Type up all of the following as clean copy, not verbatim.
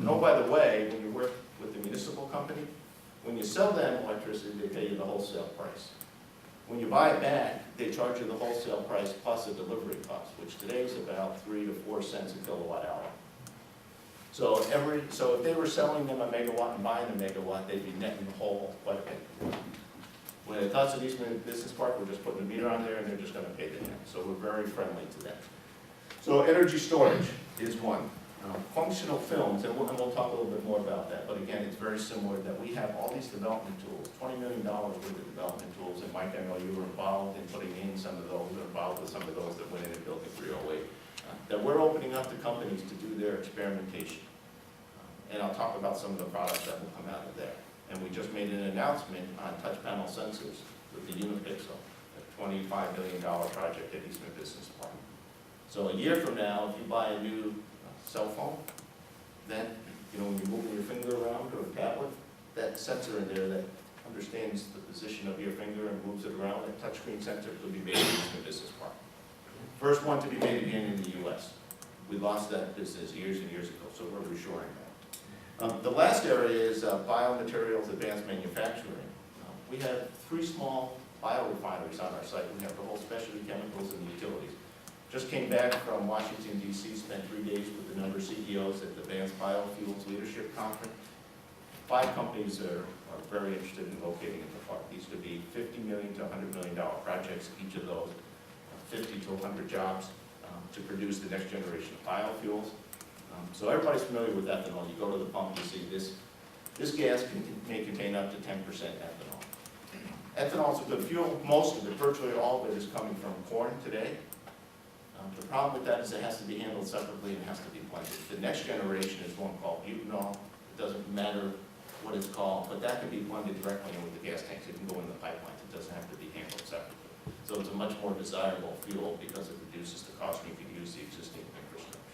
And oh, by the way, when you work with the municipal company, when you sell them electricity, they pay you the wholesale price. When you buy it back, they charge you the wholesale price plus a delivery cost, which today is about 3 to 4 cents a kilowatt hour. So if they were selling them a megawatt and buying a megawatt, they'd be netting the whole quite a bit. When it comes to Eastman Business Park, we're just putting a meter on there and they're just going to pay the net. So we're very friendly to them. So energy storage is one. Functional films, and we'll talk a little bit more about that, but again, it's very similar that we have all these development tools, $20 million worth of development tools, and Mike, I know you were involved in putting in some of those, or involved with some of those that went in and built the 308, that we're opening up to companies to do their experimentation. And I'll talk about some of the products that will come out of there. And we just made an announcement on touch panel sensors with the Unipixel, a $25 million project at Eastman Business Park. So a year from now, if you buy a new cell phone, then, when you're moving your finger around or a tablet, that sensor in there that understands the position of your finger and moves it around, that touchscreen sensor will be made in Eastman Business Park. First one to be made again in the U.S. We lost that business years and years ago, so we're reshoring that. The last area is biomaterials advanced manufacturing. We have 3 small biorefineries on our site. We have the whole specialty chemicals and the utilities. Just came back from Washington, D.C., spent 3 days with a number of CEOs at the Advanced Biofuels Leadership Conference. 5 companies are very interested in locating in the park. These could be $50 million to $100 million projects, each of those, 50 to 100 jobs to produce the next generation of biofuels. So everybody's familiar with ethanol. You go to the pump, you see this gas may contain up to 10% ethanol. Ethanol is a good fuel. Most of it, virtually all of it, is coming from corn today. The problem with that is it has to be handled separately and it has to be blended. The next generation is one called butanol. It doesn't matter what it's called, but that can be blended directly in with the gas tanks. It can go in the pipelines. It doesn't have to be handled separately. So it's a much more desirable fuel because it reduces the cost and you can use the existing infrastructure.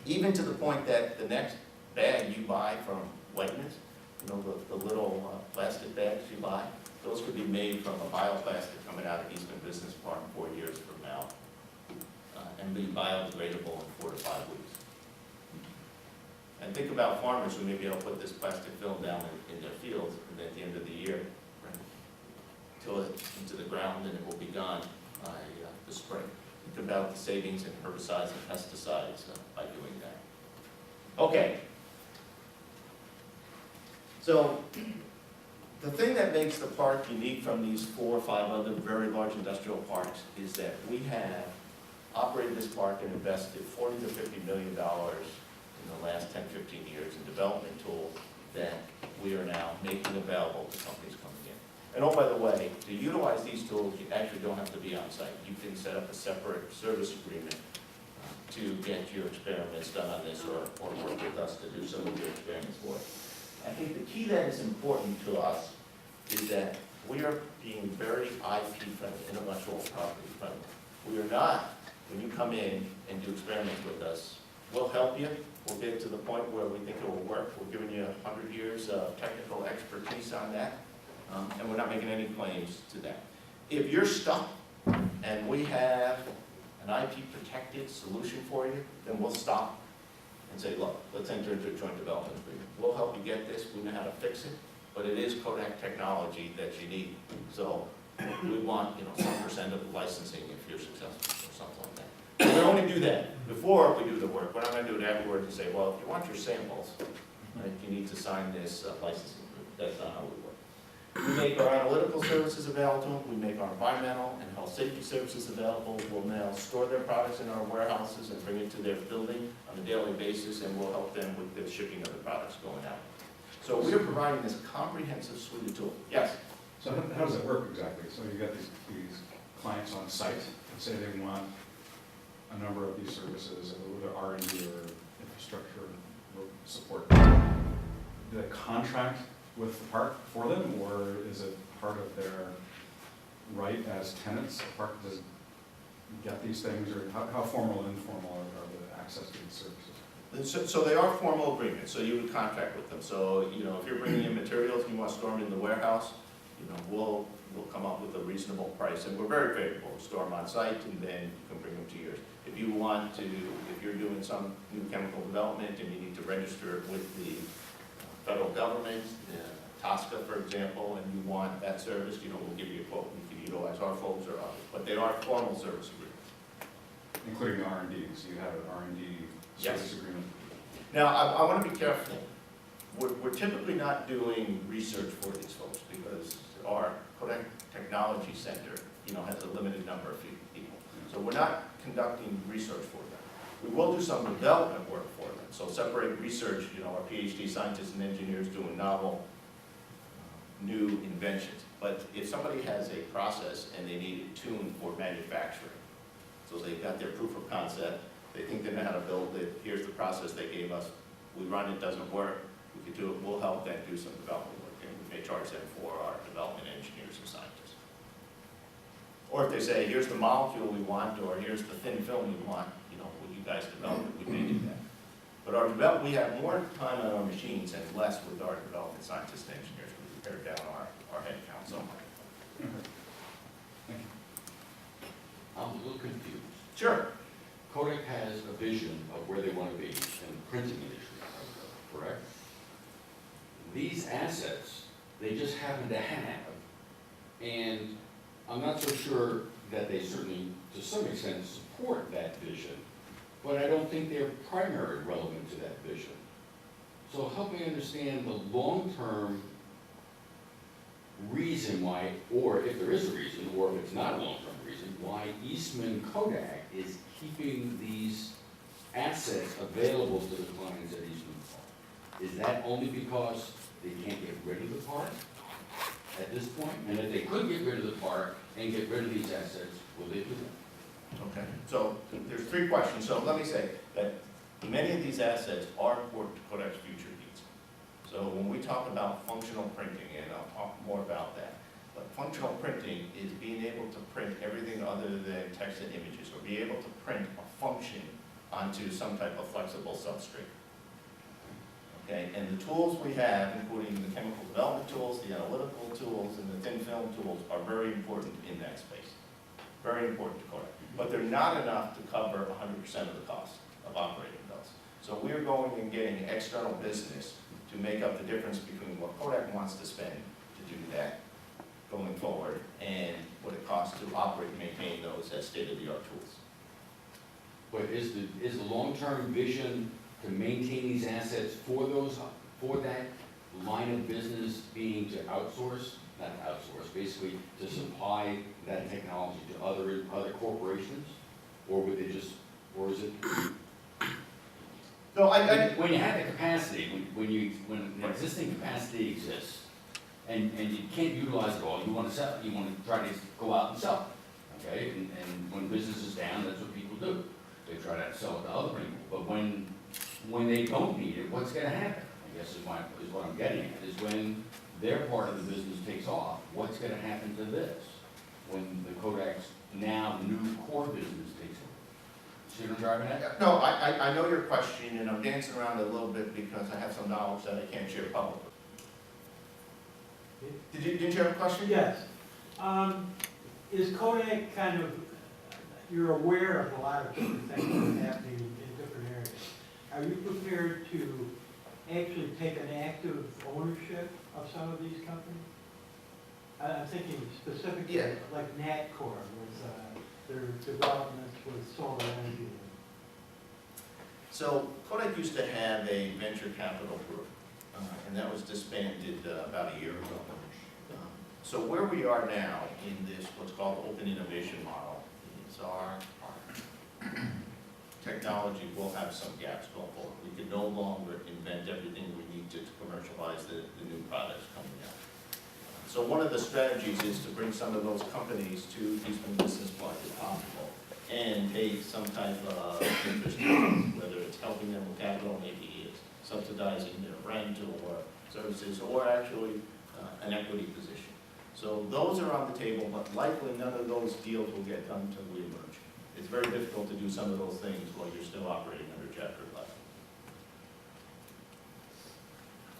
Even to the point that the next bag you buy from Whiteness, the little plastic bags you buy, those could be made from a bioplastic coming out of Eastman Business Park 4 years from now and be biodegradable in 4 to 5 weeks. And think about farmers who may be able to put this plastic film down in their fields and at the end of the year, till it into the ground and it will be gone by the spring. Think about the savings in herbicides and pesticides by doing that. Okay. So, the thing that makes the park unique from these 4 or 5 other very large industrial parks is that we have operated this park and invested $40 to $50 million in the last 10, 15 years in development tools that we are now making available to companies coming in. And oh, by the way, to utilize these tools, you actually don't have to be on site. You can set up a separate service agreement to get your experiments done on this or work with us to do some of your experiments for it. I think the key that is important to us is that we are being very IP friendly, intellectual property friendly. We are not, when you come in and do experiments with us, we'll help you. We'll get to the point where we think it will work. We're giving you 100 years of technical expertise on that, and we're not making any claims to that. If you're stuck and we have an IP protected solution for you, then we'll stop and say, look, let's enter into a joint development agreement. We'll help you get this. We know how to fix it, but it is Kodak technology that you need. So we want, some % of the licensing if you're successful or something like that. We only do that before we do the work. We're not going to do it afterwards and say, well, if you want your samples, right, you need to sign this licensing agreement. That's not how we work. We make our analytical services available. We make our environmental and health safety services available. We'll now store their products in our warehouses and bring it to their building on a daily basis, and we'll help them with the shipping of the products going out. So we're providing this comprehensive suite of tools. Yes? So how does it work exactly? So you got these clients on site that say they want a number of these services, whether R&D or infrastructure or support. Do they contract with the park for them, or is it part of their right as tenants? The park does get these things, or how formal and informal are the access to these services? So they are formal agreements, so you would contract with them. So, you know, if you're bringing in materials and you want to store them in the warehouse, you know, we'll come up with a reasonable price, and we're very favorable. We'll store them on site, and then you can bring them to yours. If you want to, if you're doing some new chemical development and you need to register it with the federal government, TSCA, for example, and you want that service, you know, we'll give you a quote. You can utilize our folks or others, but they are formal service agreements. Including R&D, so you have an R&D service agreement? Now, I want to be careful. We're typically not doing research for these folks because our Kodak Technology Center, you know, has a limited number of people. So we're not conducting research for them. We will do some development work for them. So separate research, you know, our PhD scientists and engineers doing novel, new inventions. But if somebody has a process and they need it tuned for manufacturing, so they've got their proof of concept, they think they know how to build it, here's the process they gave us, we run it, doesn't work, we could do it, we'll help them do some development work, and we may charge them for our development engineers and scientists. Or if they say, here's the molecule we want, or here's the thin film we want, you know, will you guys develop it, we may do that. But we have more time on our machines and less with our development scientists and engineers. We pare down our head count somewhat. Thank you. I'm a little confused. Sure. Kodak has a vision of where they want to be in the printing industry, correct? These assets, they just happen to have, and I'm not so sure that they certainly, to some extent, support that vision, but I don't think they're primarily relevant to that vision. So help me understand the long-term reason why, or if there is a reason, or if it's not a long-term reason, why Eastman Kodak is keeping these assets available to the clients at Eastman Park. Is that only because they can't get rid of the park at this point? And if they could get rid of the park and get rid of these assets, will they do that? Okay, so there's three questions. So let me say that many of these assets are important to Kodak's future needs. So when we talk about functional printing, and I'll talk more about that, but functional printing is being able to print everything other than text and images, or be able to print a function onto some type of flexible substrate. Okay, and the tools we have, including the chemical development tools, the analytical tools, and the thin film tools, are very important in that space. Very important to Kodak. But they're not enough to cover 100% of the cost of operating those. So we're going and getting external business to make up the difference between what Kodak wants to spend to do that going forward and what it costs to operate and maintain those as state-of-the-art tools. But is the long-term vision to maintain these assets for that line of business being to outsource, not outsource, basically to supply that technology to other corporations? Or would they just, or is it? No, When you have the capacity, when the existing capacity exists, and you can't utilize it all, you want to sell it, you want to try to go out and sell it, okay? And when business is down, that's what people do. They try to sell it to other people. But when they don't need it, what's going to happen? I guess is what I'm getting at, is when their part of the business takes off, what's going to happen to this? When the Kodak's now new core business takes over. See what I'm driving at? No, I know your question, and I'm dancing around it a little bit because I have some knowledge that I can't share publicly. Did you have a question? Yes. Is Kodak kind of, you're aware of a lot of different things that are happening in different areas. Are you prepared to actually take an active ownership of some of these companies? I'm thinking specifically like Natcor with their developments with solar energy. So Kodak used to have a venture capital group, and that was disbanded about a year ago. So where we are now in this, what's called open innovation model, is our technology will have some gaps going forward. We can no longer invent everything we need to commercialize the new products coming out. So one of the strategies is to bring some of those companies to Eastman Business Park if possible, and pay some type of interest, whether it's helping them with capital, maybe it's subsidizing their rent or services, or actually an equity position. So those are on the table, but likely none of those deals will get done until we emerge. It's very difficult to do some of those things while you're still operating under Chapter 11.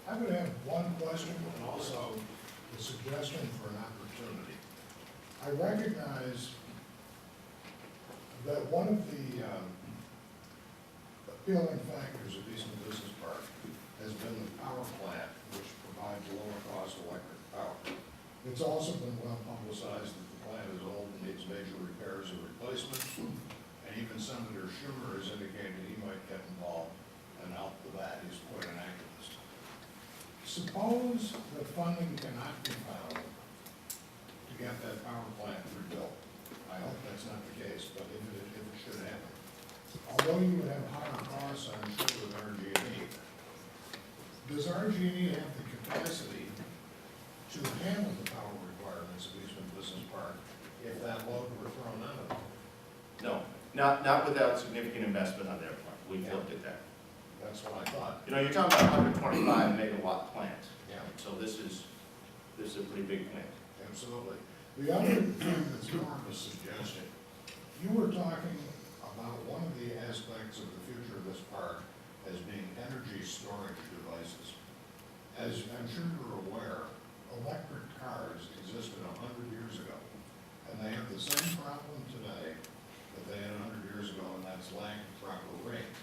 I would have one question and also a suggestion for an opportunity. I recognize that one of the appealing factors of Eastman Business Park has been the power plant, which provides lower cost electric power. It's also been well publicized that the plant is old and needs major repairs or replacement, and even Senator Schumer has indicated he might get involved and help with that. He's quite an activist. Suppose that funding cannot be found to get that power plant rebuilt. I hope that's not the case, but if it should happen. Although you would have higher costs, I'm sure, with RG&E. Does RG&E have the capacity to handle the power requirements of Eastman Business Park if that load were thrown on it? No, not without significant investment on their part. We've looked at that. That's what I thought. You know, you're talking about 125 megawatt plant. Yeah. So this is a pretty big plant. Absolutely. The other thing that's more of a suggestion, you were talking about one of the aspects of the future of this park as being energy storage devices. As I'm sure you're aware, electric cars existed 100 years ago, and they have the same problem today that they had 100 years ago, and that's lack of proper range.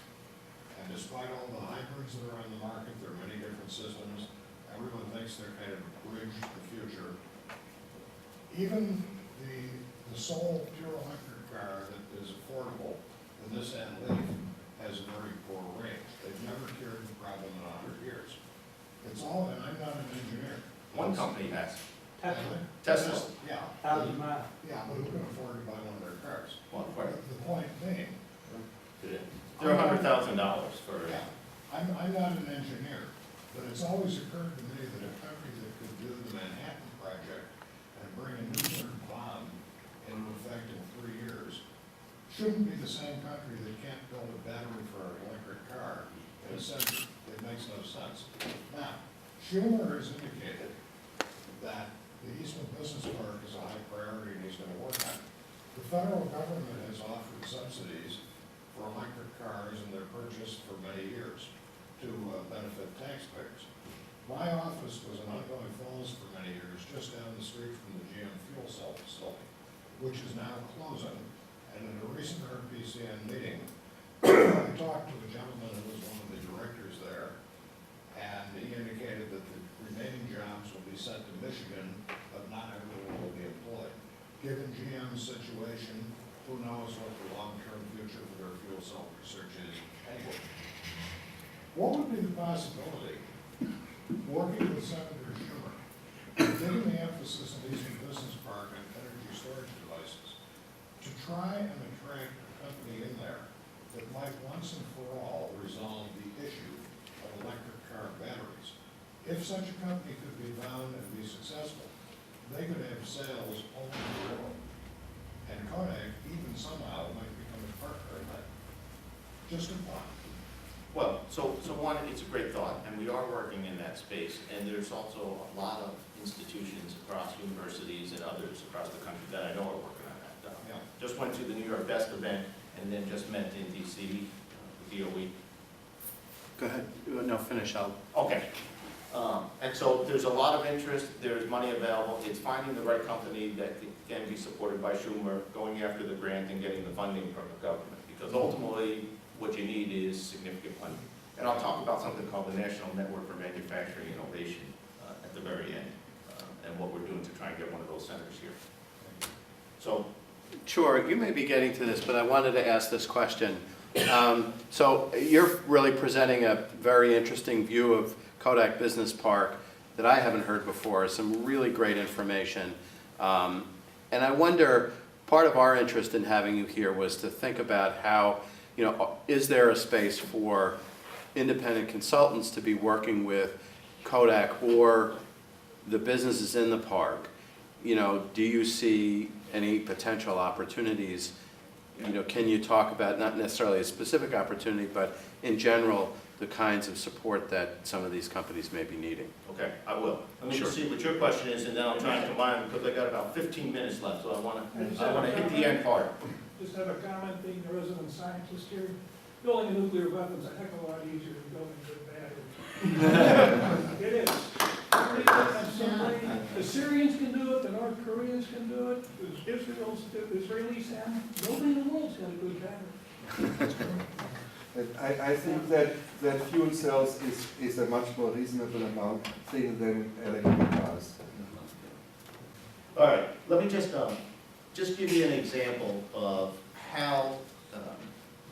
And despite all the hybrids that are on the market, there are many different systems, everyone thinks they're kind of a bridge to the future. Even the sole pure electric car that is affordable, the Nissan Leaf, has a very poor range. They've never cured the problem in 100 years. It's all, and I'm not an engineer. One company has. Tesla, Tesla's, Yeah. 1,000 miles. Yeah, but who can afford to buy one of their cars? well, quite, The point being, they're $100,000 for, yeah, I'm not an engineer, but it's always occurred to me that a country that could do the Manhattan Project and bring a nuclear bomb into effect in 3 years shouldn't be the same country that can't build a battery for an electric car. In a sense, it makes no sense. Now, Schumer has indicated that the Eastman Business Park is a high priority and he's going to work on it. The federal government has offered subsidies for electric cars and their purchase for many years to benefit taxpayers. My office was in Ongoing Falls for many years, just down the street from the GM fuel cell facility, which is now closing. And in a recent RPCN meeting, I talked to a gentleman who was one of the directors there, and he indicated that the remaining jobs will be sent to Michigan, but not everyone will be employed. Given GM's situation, who knows what the long-term future for their fuel cell research is anyway. What would be the possibility, working with Senator Schumer, given the emphasis in Eastman Business Park on energy storage devices, to try and attract a company in there that might once and for all resolve the issue of electric car batteries? If such a company could be found and be successful, they could have sales all over the world. And Kodak, even somehow, might become a partner in that. Just a thought. well, so one, it's a great thought, and we are working in that space, and there's also a lot of institutions across universities and others across the country that I know are working on that. Yeah. Just went to the New York Best event, and then just met in DC, the DOE. Go ahead, no, finish out. Okay. And so there's a lot of interest, there's money available, it's finding the right company that can be supported by Schumer, going after the grant and getting the funding from the government. Because ultimately, what you need is significant funding. And I'll talk about something called the National Network for Manufacturing Innovation at the very end, and what we're doing to try and get one of those centers here. So, Sure, you may be getting to this, but I wanted to ask this question. So you're really presenting a very interesting view of Kodak Business Park that I haven't heard before, some really great information. And I wonder, part of our interest in having you here was to think about how, you know, is there a space for independent consultants to be working with Kodak or the businesses in the park, do you see any potential opportunities? Can you talk about, not necessarily a specific opportunity, but in general, the kinds of support that some of these companies may be needing? Okay, I will. Let me just Sure. see what your question is, and then I'll try and combine them, because I got about 15 minutes left, so I want to hit the end part. Just have a comment, being the resident scientist here. Building a nuclear weapon's a heck of a lot easier than building a good battery. It is. The Syrians can do it, the North Koreans can do it, the Israelis can. Nobody in the world's got a good battery. I think that fuel cells is a much more reasonable amount thing than electric cars. All right, let me just give you an example of how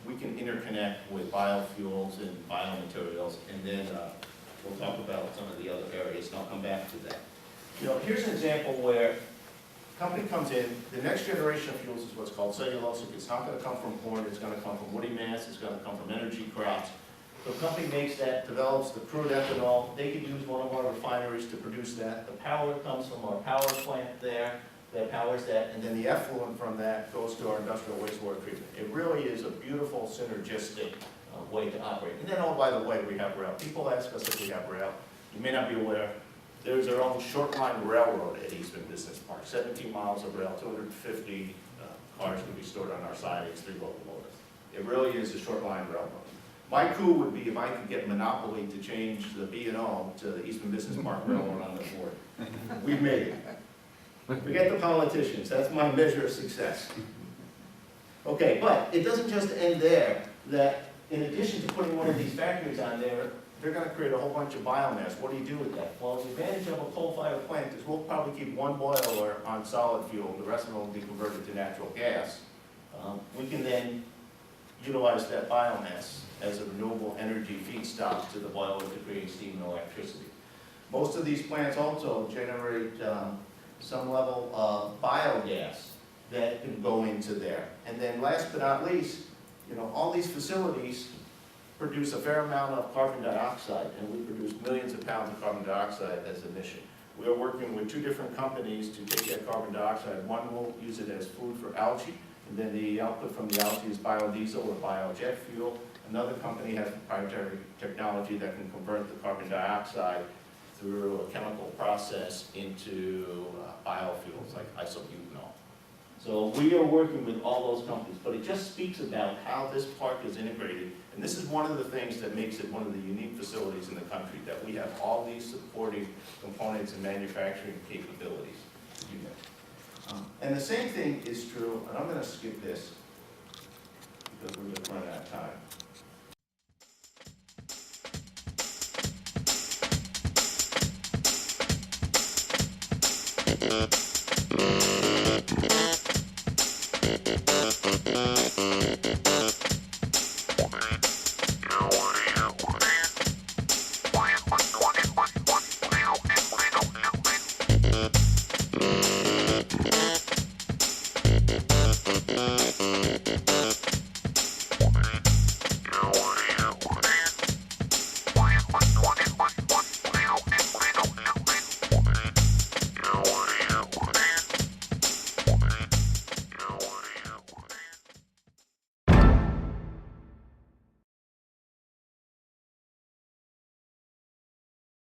we can interconnect with biofuels and biomaterials, and then we'll talk about some of the other areas, and I'll come back to that. Here's an example where a company comes in, the next generation of fuels is what's called cellulosic. It's not going to come from corn, it's going to come from woody mass, it's going to come from energy crops. So a company makes that, develops the crude ethanol. They could use one of our refineries to produce that. The power comes from our power plant there that powers that, and then the effluent from that goes to our industrial wastewater treatment. It really is a beautiful synergistic way to operate. And then, oh, by the way, we have rail. People ask us if we have rail. You may not be aware, there's our own short line railroad at Eastman Business Park. 17 miles of rail, 250 cars can be stored on our sidings, 3 locomotives. It really is a short line railroad. My coup would be if I could get Monopoly to change the B&O to the Eastman Business Park Railroad on the board. We've made it. Forget the politicians, that's my measure of success. Okay, but it doesn't just end there, that in addition to putting one of these factories on there, they're going to create a whole bunch of biomass. What do you do with that? Well, the advantage of a coal-fired plant is we'll probably keep one boiler on solid fuel, the rest of it will be converted to natural gas. We can then utilize that biomass as a renewable energy feedstock to the boiler to create steam and electricity. Most of these plants also generate some level of biogas that can go into there. And then last but not least, all these facilities produce a fair amount of carbon dioxide, and we produce millions of pounds of carbon dioxide as emission. We are working with 2 different companies to take that carbon dioxide. One will use it as food for algae, and then the output from the algae is biodiesel or biojet fuel. Another company has proprietary technology that can convert the carbon dioxide through a chemical process into biofuels like isobutanol. So we are working with all those companies, but it just speaks about how this park is integrated. And this is one of the things that makes it one of the unique facilities in the country, that we have all these supporting components and manufacturing capabilities to do that. And the same thing is true, and I'm going to skip this because we're just running out of time.